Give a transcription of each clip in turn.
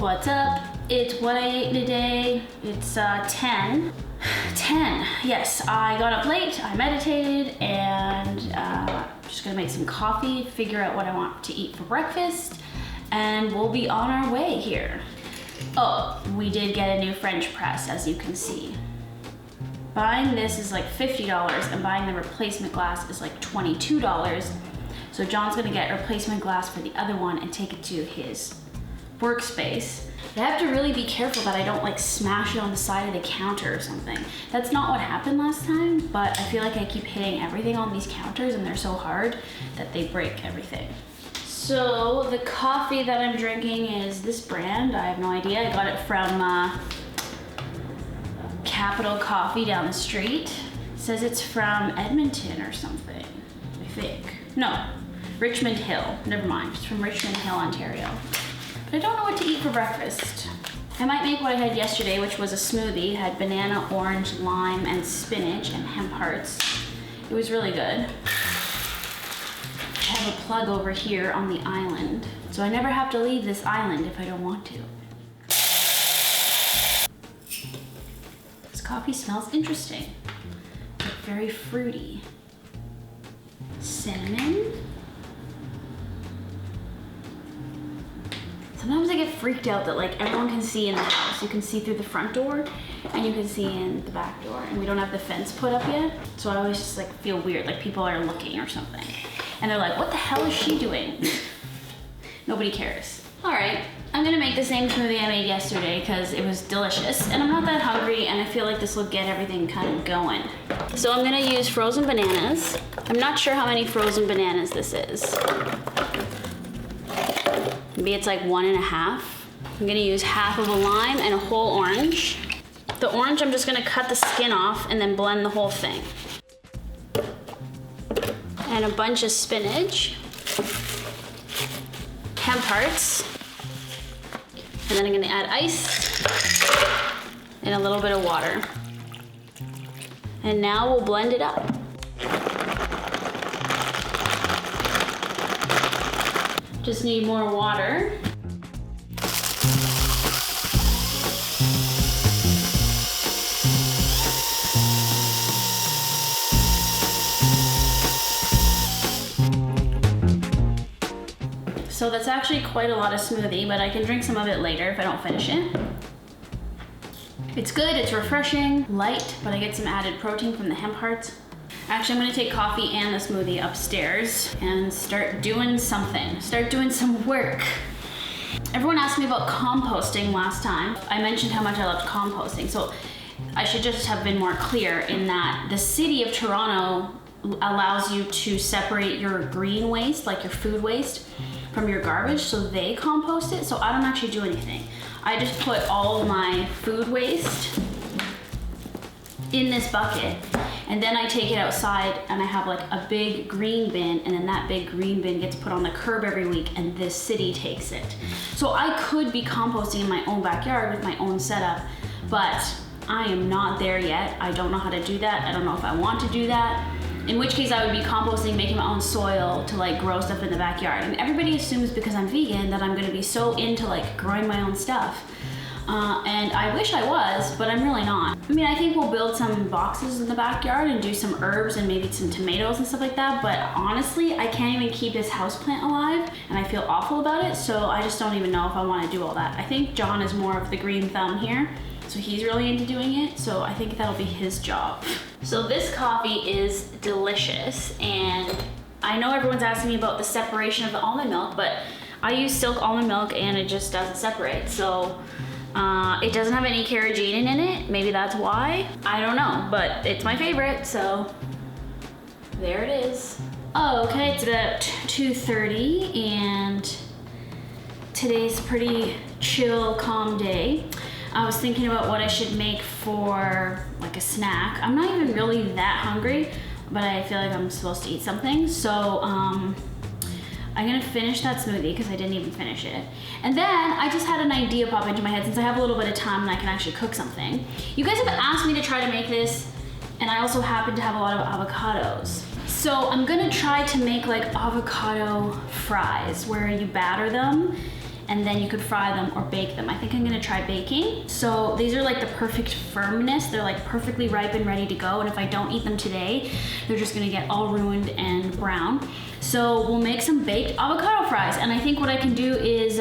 What's up? It's what I ate today. It's 10. Yes, I got up late, I meditated, and just gonna make some coffee, figure out what I want to eat for breakfast, and we'll be on our way here. Oh, we did get a new French press, as you can see. Buying this is like $50, and buying the replacement glass is like $22. So John's gonna get replacement glass for the other one and take it to his workspace. I have to really be careful that I don't like smash it on the side of the counter or something. That's not what happened last time, but I feel like I keep hitting everything on these counters and they're so hard that they break everything. So the coffee that I'm drinking is this brand. I have no idea. I got it from Capital Coffee down the street. It says it's from Edmonton or something, I think. No, Richmond Hill. Never mind. It's from Richmond Hill, Ontario. But I don't know what to eat for breakfast. I might make what I had yesterday, which was a smoothie. It had banana, orange, lime, and spinach, and hemp hearts. It was really good. I have a plug over here on the island, so I never have to leave this island if I don't want to. This coffee smells interesting. It's very fruity. Cinnamon. Sometimes I get freaked out that like everyone can see in the house. You can see through the front door and you can see in the back door, and we don't have the fence put up yet. So I always just like feel weird, like people are looking or something. And they're like, what the hell is she doing? Nobody cares. All right, I'm gonna make the same smoothie I made yesterday because it was delicious and I'm not that hungry, and I feel like this will get everything kind of going. So I'm gonna use frozen bananas. I'm not sure how many frozen bananas this is. Maybe it's like 1.5. I'm gonna use half of a lime and a whole orange. The orange, I'm just gonna cut the skin off and then blend the whole thing. And a bunch of spinach, hemp hearts, and then I'm gonna add ice and a little bit of water. And now we'll blend it up. Just need more water. So that's actually quite a lot of smoothie, but I can drink some of it later if I don't finish it. It's good, it's refreshing, light, but I get some added protein from the hemp hearts. Actually, I'm gonna take coffee and the smoothie upstairs and start doing something. Start doing some work. Everyone asked me about composting last time. I mentioned how much I loved composting, so I should just have been more clear in that the city of Toronto allows you to separate your green waste, like your food waste, from your garbage, so they compost it, so I don't actually do anything. I just put all of my food waste in this bucket, and then I take it outside and I have like a big green bin, and then that big green bin gets put on the curb every week and this city takes it. So I could be composting in my own backyard with my own setup, but I am not there yet. I don't know how to do that. I don't know if I want to do that. In which case I would be composting, making my own soil to like grow stuff in the backyard. And everybody assumes because I'm vegan that I'm gonna be so into like growing my own stuff. And I wish I was, but I'm really not. I mean, I think we'll build some boxes in the backyard and do some herbs and maybe some tomatoes and stuff like that, but honestly, I can't even keep this houseplant alive and I feel awful about it, so I just don't even know if I wanna do all that. I think John is more of the green thumb here, so he's really into doing it, so I think that'll be his job. So this coffee is delicious, and I know everyone's asking me about the separation of the almond milk, but I use silk almond milk and it just doesn't separate, so it doesn't have any carrageenan in it. Maybe that's why. I don't know, but it's my favorite, so there it is. Oh, okay, it's about 2:30 and today's a pretty chill, calm day. I was thinking about what I should make for like a snack. I'm not even really that hungry, but I feel like I'm supposed to eat something. So I'm gonna finish that smoothie because I didn't even finish it. And then I just had an idea pop into my head since I have a little bit of time and I can actually cook something. You guys have asked me to try to make this, and I also happen to have a lot of avocados. So I'm gonna try to make like avocado fries where you batter them and then you could fry them or bake them. I think I'm gonna try baking. So these are like the perfect firmness. They're like perfectly ripe and ready to go, and if I don't eat them today, they're just gonna get all ruined and brown. So we'll make some baked avocado fries, and I think what I can do is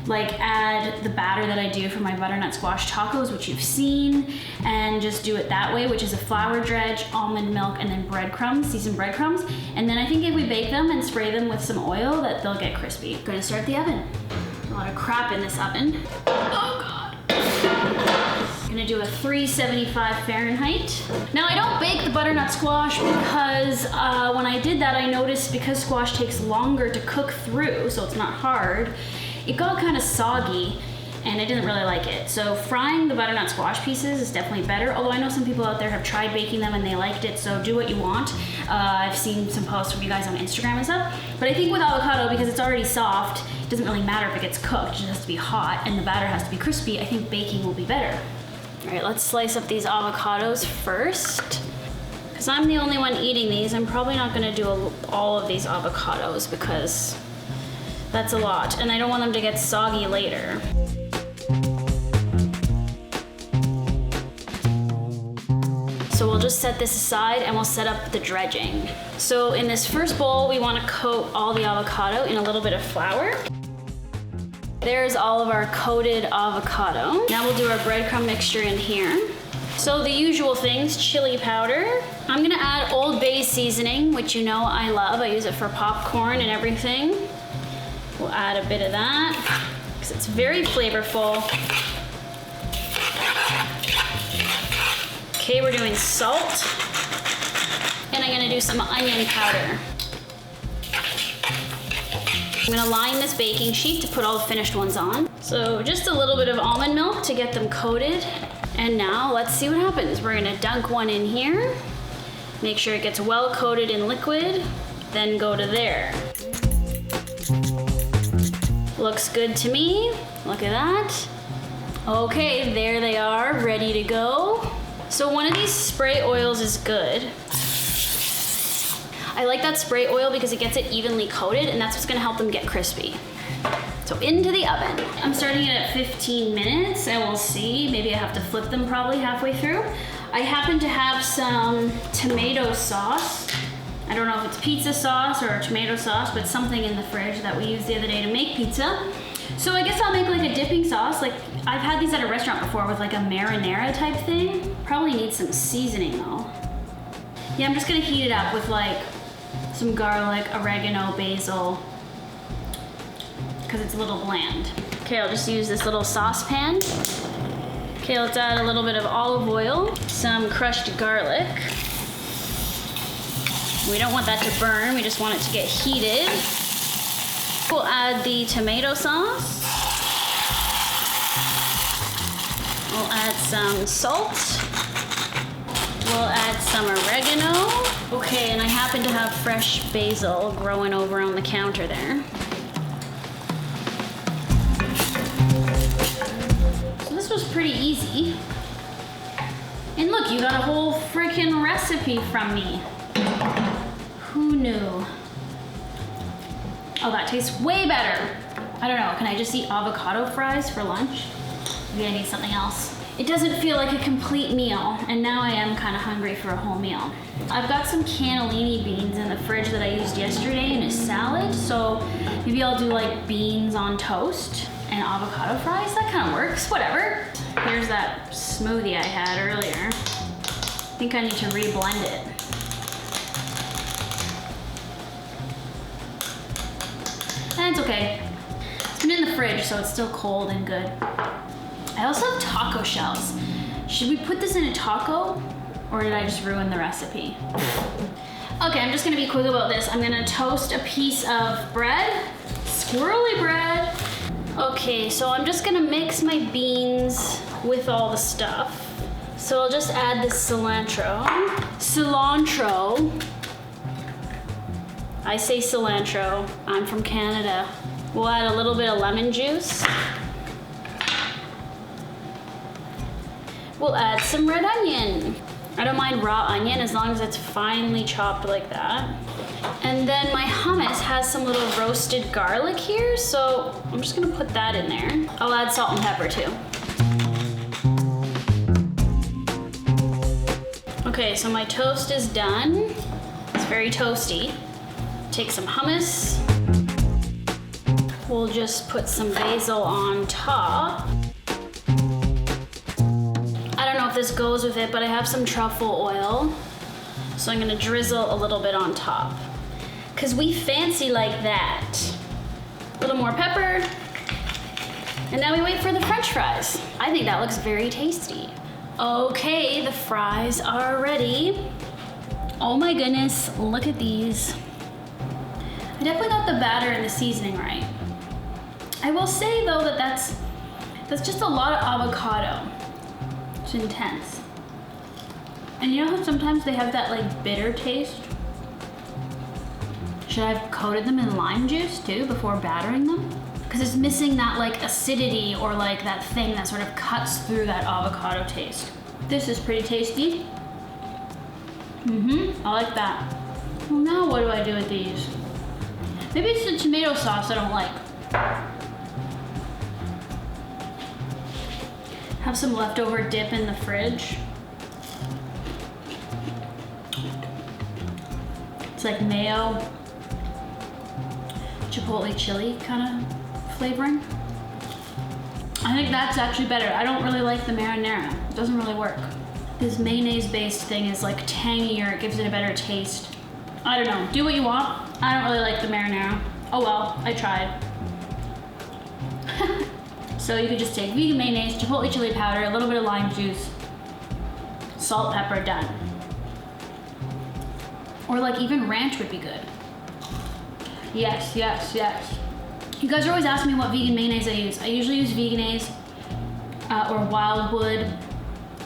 like add the batter that I do for my butternut squash tacos, which you've seen, and just do it that way, which is a flour dredge, almond milk, and then breadcrumbs, seasoned breadcrumbs. And then I think if we bake them and spray them with some oil, that they'll get crispy. I'm gonna start the oven. A lot of crap in this oven. Oh God. I'm gonna do a 375 Fahrenheit. Now I don't bake the butternut squash because when I did that, I noticed because squash takes longer to cook through, so it's not hard, it got kind of soggy and I didn't really like it. So frying the butternut squash pieces is definitely better, although I know some people out there have tried baking them and they liked it, so do what you want. I've seen some posts from you guys on Instagram and stuff, but I think with avocado, because it's already soft, it doesn't really matter if it gets cooked, it just has to be hot and the batter has to be crispy. I think baking will be better. All right, let's slice up these avocados first. Because I'm the only one eating these, I'm probably not gonna do all of these avocados because that's a lot, and I don't want them to get soggy later. So we'll just set this aside and we'll set up the dredging. So in this first bowl, we wanna coat all the avocado in a little bit of flour. There's all of our coated avocado. Now we'll do our breadcrumb mixture in here. So the usual things, chili powder. I'm gonna add Old Bay seasoning, which you know I love. I use it for popcorn and everything. We'll add a bit of that because it's very flavorful. Okay, we're doing salt. And I'm gonna do some onion powder. I'm gonna line this baking sheet to put all the finished ones on. So just a little bit of almond milk to get them coated. And now let's see what happens. We're gonna dunk one in here. Make sure it gets well coated in liquid, then go to there. Looks good to me. Look at that. Okay, there they are, ready to go. So one of these spray oils is good. I like that spray oil because it gets it evenly coated, and that's what's gonna help them get crispy. So into the oven. I'm starting it at 15 minutes, and we'll see. Maybe I have to flip them probably halfway through. I happen to have some tomato sauce. I don't know if it's pizza sauce or tomato sauce, but something in the fridge that we used the other day to make pizza. So I guess I'll make like a dipping sauce. Like I've had these at a restaurant before with like a marinara type thing. Probably need some seasoning though. Yeah, I'm just gonna heat it up with like some garlic, oregano, basil, because it's a little bland. Okay, I'll just use this little saucepan. Okay, let's add a little bit of olive oil, some crushed garlic. We don't want that to burn, we just want it to get heated. We'll add the tomato sauce. We'll add some salt. We'll add some oregano. Okay, and I happen to have fresh basil growing over on the counter there. So this was pretty easy. And look, you got a whole freaking recipe from me. Who knew? Oh, that tastes way better. I don't know, can I just eat avocado fries for lunch? Maybe I need something else. It doesn't feel like a complete meal, and now I am kind of hungry for a whole meal. I've got some cannellini beans in the fridge that I used yesterday in a salad, so maybe I'll do like beans on toast and avocado fries. That kind of works, whatever. Here's that smoothie I had earlier. I think I need to re-blend it. And it's okay. It's been in the fridge, so it's still cold and good. I also have taco shells. Should we put this in a taco, or did I just ruin the recipe? Okay, I'm just gonna be quick about this. I'm gonna toast a piece of bread, squirrely bread. Okay, so I'm just gonna mix my beans with all the stuff. So I'll just add this cilantro. Cilantro. I say cilantro, I'm from Canada. We'll add a little bit of lemon juice. We'll add some red onion. I don't mind raw onion as long as it's finely chopped like that. And then my hummus has some little roasted garlic here, so I'm just gonna put that in there. I'll add salt and pepper too. Okay, so my toast is done. It's very toasty. Take some hummus. We'll just put some basil on top. I don't know if this goes with it, but I have some truffle oil. So I'm gonna drizzle a little bit on top. Cause we fancy like that. A little more pepper. And now we wait for the French fries. I think that looks very tasty. Okay, the fries are ready. Oh my goodness, look at these. I definitely got the batter and the seasoning right. I will say though that that's just a lot of avocado. It's intense. And you know how sometimes they have that like bitter taste? Should I have coated them in lime juice too before battering them? Because it's missing that like acidity or like that thing that sort of cuts through that avocado taste. This is pretty tasty. I like that. Well, now what do I do with these? Maybe it's the tomato sauce I don't like. Have some leftover dip in the fridge. It's like mayo, chipotle chili kind of flavoring. I think that's actually better. I don't really like the marinara. It doesn't really work. This mayonnaise-based thing is like tangier. It gives it a better taste. I don't know. Do what you want. I don't really like the marinara. Oh well, I tried. So you could just take vegan mayonnaise, chipotle chili powder, a little bit of lime juice, salt, pepper, done. Or like even ranch would be good. Yes, yes, yes. You guys are always asking me what vegan mayonnaise I use. I usually use Vegenaise or Wildwood.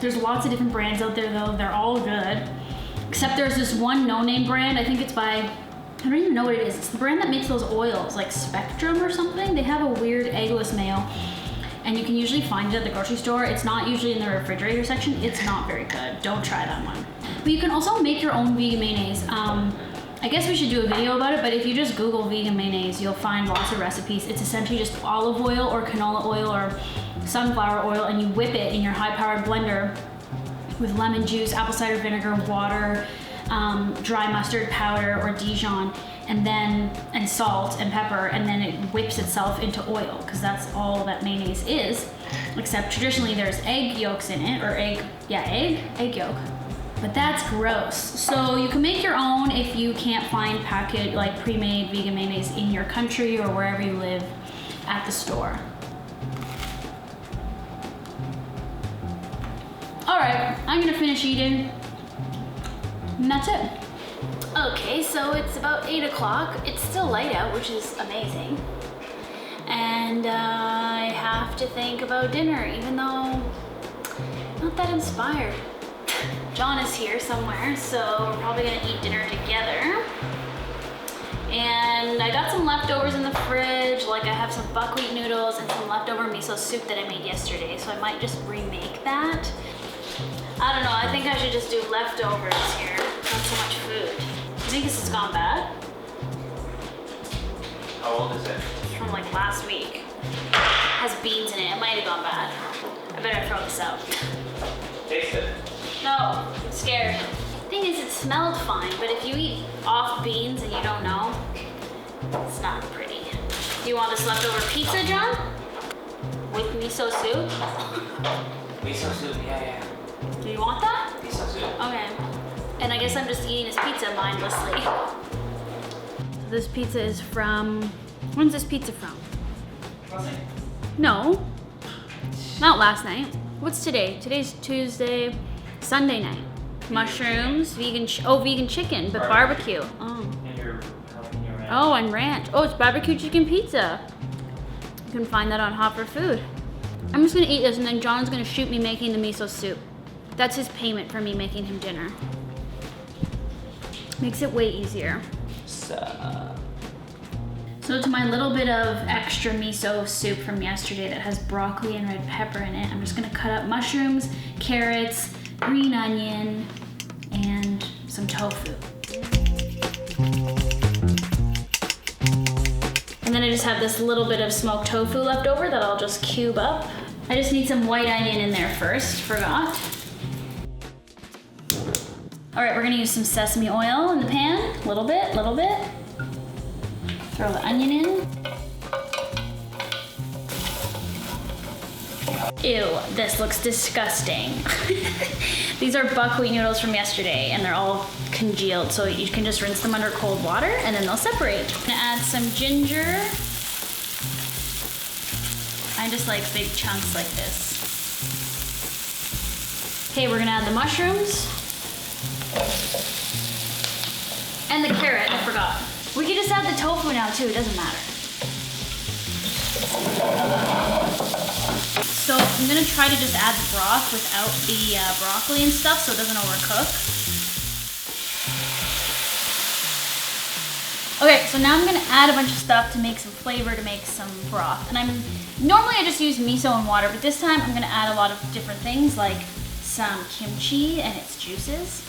There's lots of different brands out there though. They're all good. Except there's this one no-name brand. I think it's by, I don't even know what it is. It's the brand that makes those oils, like Spectrum or something. They have a weird eggless mayo. And you can usually find it at the grocery store. It's not usually in the refrigerator section. It's not very good. Don't try that one. But you can also make your own vegan mayonnaise. I guess we should do a video about it, but if you just Google vegan mayonnaise, you'll find lots of recipes. It's essentially just olive oil or canola oil or sunflower oil, and you whip it in your high-powered blender with lemon juice, apple cider vinegar, water, dry mustard powder or Dijon, and salt and pepper, and then it whips itself into oil, because that's all that mayonnaise is. Except traditionally there's egg yolks in it, or egg yolk. But that's gross. So you can make your own if you can't find pre-made vegan mayonnaise in your country or wherever you live at the store. All right, I'm gonna finish eating, and that's it. Okay, so it's about 8 o'clock. It's still light out, which is amazing. And I have to think about dinner, even though I'm not that inspired. John is here somewhere, so we're probably gonna eat dinner together. And I got some leftovers in the fridge, like I have some buckwheat noodles and some leftover miso soup that I made yesterday, so I might just remake that. I don't know, I think I should just do leftovers here. Not so much food. I think this has gone bad. How old is it? It's from like last week. It has beans in it, it might have gone bad. I better throw this out. Taste it. No, I'm scared. Thing is, it smelled fine, but if you eat off beans and you don't know, it's not pretty. Do you want this leftover pizza, John? With miso soup? Miso soup, yeah. Do you want that? Miso soup. Okay. And I guess I'm just eating this pizza mindlessly. So this pizza is from, when's this pizza from? Last night. No, not last night. What's today? Today's Tuesday, Sunday night. Mushrooms, vegan chicken, but barbecue. Oh. And your ranch. Oh, and ranch. Oh, it's barbecue chicken pizza. You can find that on Hot for Food. I'm just gonna eat this, and then John's gonna shoot me making the miso soup. That's his payment for me making him dinner. Makes it way easier. So to my little bit of extra miso soup from yesterday that has broccoli and red pepper in it, I'm just gonna cut up mushrooms, carrots, green onion, some tofu. And then I just have this little bit of smoked tofu left over that I'll just cube up. I just need some white onion in there first, forgot. All right, we're gonna use some sesame oil in the pan, little bit. Throw the onion in. Ew, this looks disgusting. These are buckwheat noodles from yesterday and they're all congealed, so you can just rinse them under cold water and then they'll separate. I'm gonna add some ginger. I just like big chunks like this. Okay, we're gonna add the mushrooms. And the carrot, I forgot. We can just add the tofu now too, it doesn't matter. So I'm gonna try to just add the broth without the broccoli and stuff so it doesn't overcook. Okay, so now I'm gonna add a bunch of stuff to make some flavor, to make some broth. And normally I just use miso and water, but this time I'm gonna add a lot of different things like some kimchi and its juices,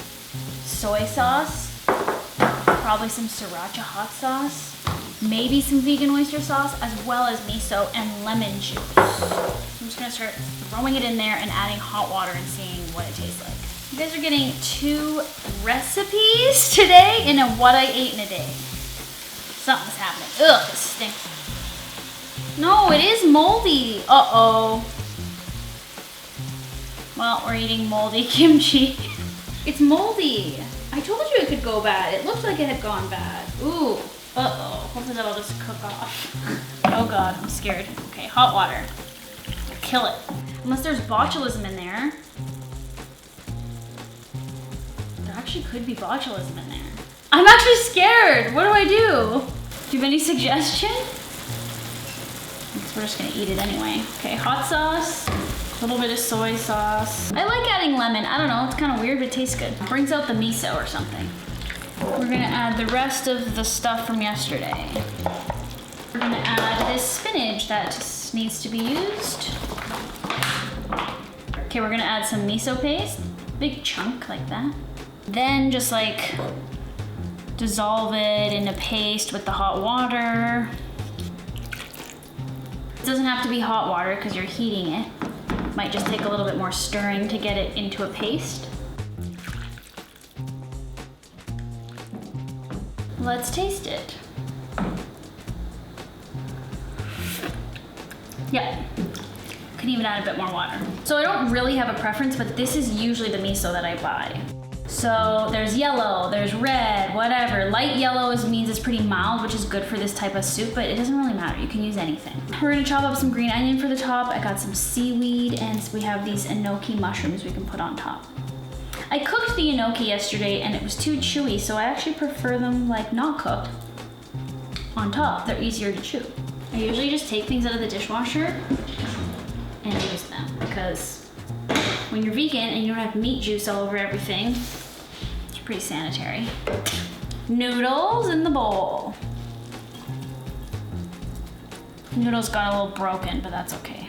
soy sauce, probably some sriracha hot sauce, maybe some vegan oyster sauce, as well as miso and lemon juice. I'm just gonna start throwing it in there and adding hot water and seeing what it tastes like. You guys are getting 2 recipes today in a what I ate in a day. Something's happening. Ugh, it stinks. No, it is moldy. Uh-oh. Well, we're eating moldy kimchi. It's moldy. I told you it could go bad. It looked like it had gone bad. Ooh. Uh-oh. Hopefully that'll just cook off. Oh God, I'm scared. Okay, hot water. Kill it. Unless there's botulism in there. There actually could be botulism in there. I'm actually scared. What do I do? Do you have any suggestion? We're just gonna eat it anyway. Okay, hot sauce. A little bit of soy sauce. I like adding lemon. I don't know, it's kind of weird, but it tastes good. Brings out the miso or something. We're gonna add the rest of the stuff from yesterday. We're gonna add this spinach that needs to be used. Okay, we're gonna add some miso paste. Big chunk like that. Then just like dissolve it in a paste with the hot water. It doesn't have to be hot water because you're heating it. Might just take a little bit more stirring to get it into a paste. Let's taste it. Yeah, could even add a bit more water. So I don't really have a preference, but this is usually the miso that I buy. So there's yellow, there's red, whatever. Light yellow means it's pretty mild, which is good for this type of soup, but it doesn't really matter. You can use anything. We're gonna chop up some green onion for the top. I got some seaweed, and we have these enoki mushrooms we can put on top. I cooked the enoki yesterday and it was too chewy, so I actually prefer them like not cooked on top. They're easier to chew. I usually just take things out of the dishwasher and use them because when you're vegan and you don't have meat juice all over everything, it's pretty sanitary. Noodles in the bowl. Noodles got a little broken, but that's okay.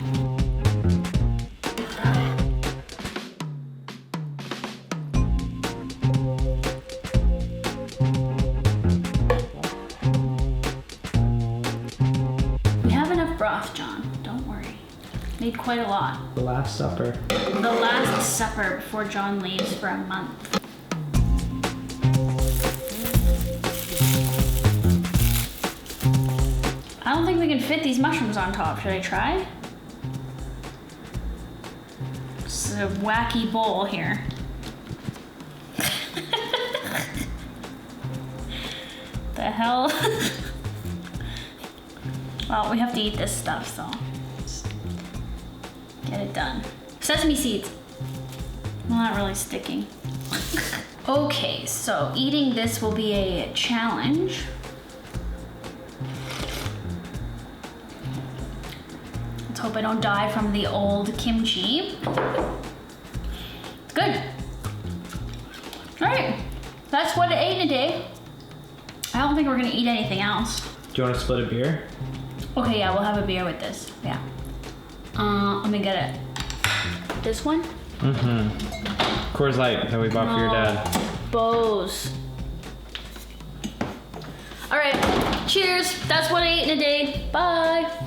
We have enough broth, John. Don't worry. Made quite a lot. The Last Supper. The Last Supper before John leaves for a month. I don't think we can fit these mushrooms on top. Should I try? This is a wacky bowl here. The hell? Well, we have to eat this stuff, so just get it done. Sesame seeds. Well, not really sticking. Okay, so eating this will be a challenge. Let's hope I don't die from the old kimchi. It's good. All right, that's what I ate in a day. I don't think we're gonna eat anything else. Do you want to split a beer? Okay, yeah, we'll have a beer with this. Yeah. Let me get it. This one? Mm-hmm. Coors Light that we bought for your dad. bows. All right, cheers. That's what I ate in a day. Bye.